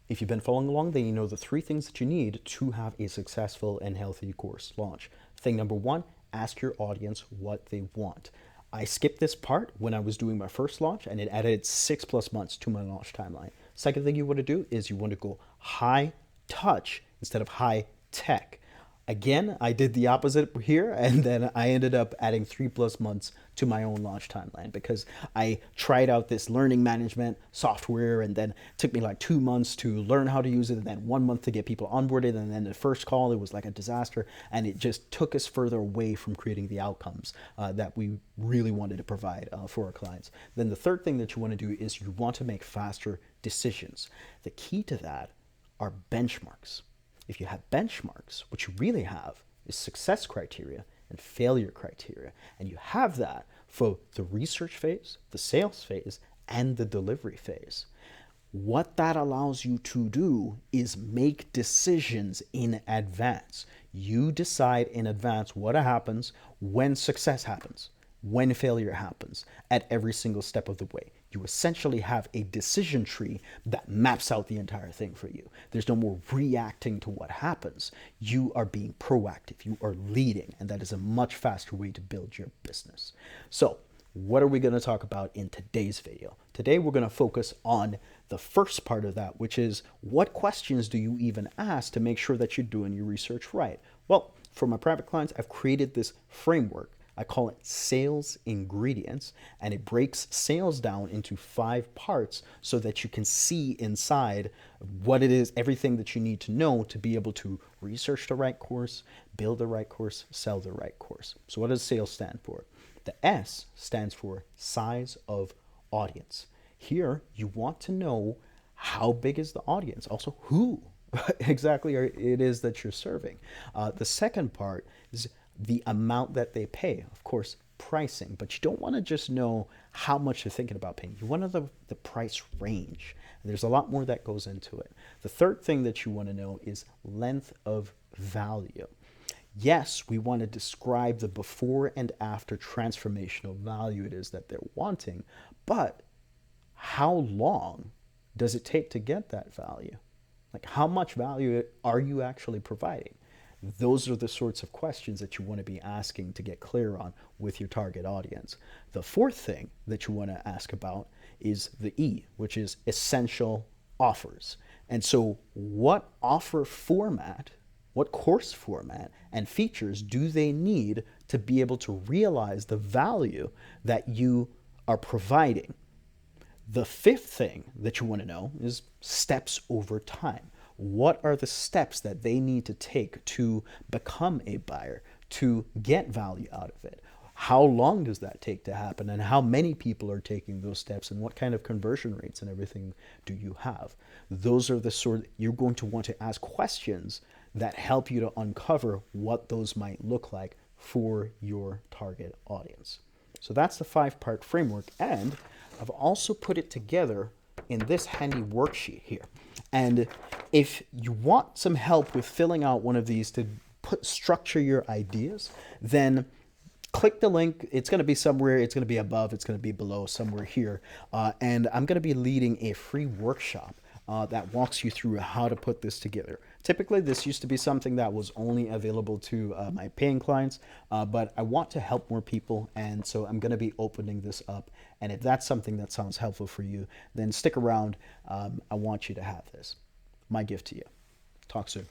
If you've been following along, then you know the three things that you need to have a successful and healthy course launch. Thing number one, ask your audience what they want. I skipped this part when I was doing my first launch, and it added 6+ months to my launch timeline. Second thing you want to do is you want to go high touch instead of high tech. Again, I did the opposite here, and then I ended up adding 3+ months to my own launch timeline because I tried out this learning management software, and then it took me like 2 months to learn how to use it, and then 1 month to get people onboarded, and then the first call, it was like a disaster, and it just took us further away from creating the outcomes that we really wanted to provide for our clients. Then the third thing that you want to do is you want to make faster decisions. The key to that are benchmarks. If you have benchmarks, what you really have is success criteria and failure criteria. And you have that for the research phase, the sales phase, and the delivery phase. What that allows you to do is make decisions in advance. You decide in advance what happens when success happens, when failure happens, at every single step of the way. You essentially have a decision tree that maps out the entire thing for you. There's no more reacting to what happens. You are being proactive. You are leading, and that is a much faster way to build your business. So, what are we going to talk about in today's video? Today, we're going to focus on the first part of that, which is what questions do you even ask to make sure that you're doing your research right? Well, for my private clients, I've created this framework. I call it sales ingredients, and it breaks sales down into 5 parts so that you can see inside what it is, everything that you need to know to be able to research the right course, build the right course, sell the right course. So what does sales stand for? The S stands for size of audience. Here, you want to know how big is the audience, also who exactly it is that you're serving. The second part is the amount that they pay, of course, pricing, but you don't want to just know how much you're thinking about paying. You want to know the price range. And there's a lot more that goes into it. The third thing that you want to know is length of value. Yes, we want to describe the before and after transformational value it is that they're wanting, but how long does it take to get that value? Like, how much value are you actually providing? Those are the sorts of questions that you want to be asking to get clear on with your target audience. The fourth thing that you want to ask about is the E, which is essential offers. And so what offer format, what course format and features do they need to be able to realize the value that you are providing? The fifth thing that you want to know is steps over time. What are the steps that they need to take to become a buyer, to get value out of it? How long does that take to happen, and how many people are taking those steps, and what kind of conversion rates and everything do you have? Those are the sort you're going to want to ask questions that help you to uncover what those might look like for your target audience. So that's the 5-part framework, and I've also put it together in this handy worksheet here. And if you want some help with filling out one of these to structure your ideas, then click the link. It's going to be somewhere, it's going to be above, it's going to be below, somewhere here. And I'm going to be leading a free workshop that walks you through how to put this together. Typically, this used to be something that was only available to my paying clients, but I want to help more people, and so I'm going to be opening this up. And if that's something that sounds helpful for you, then stick around. I want you to have this. My gift to you. Talk soon.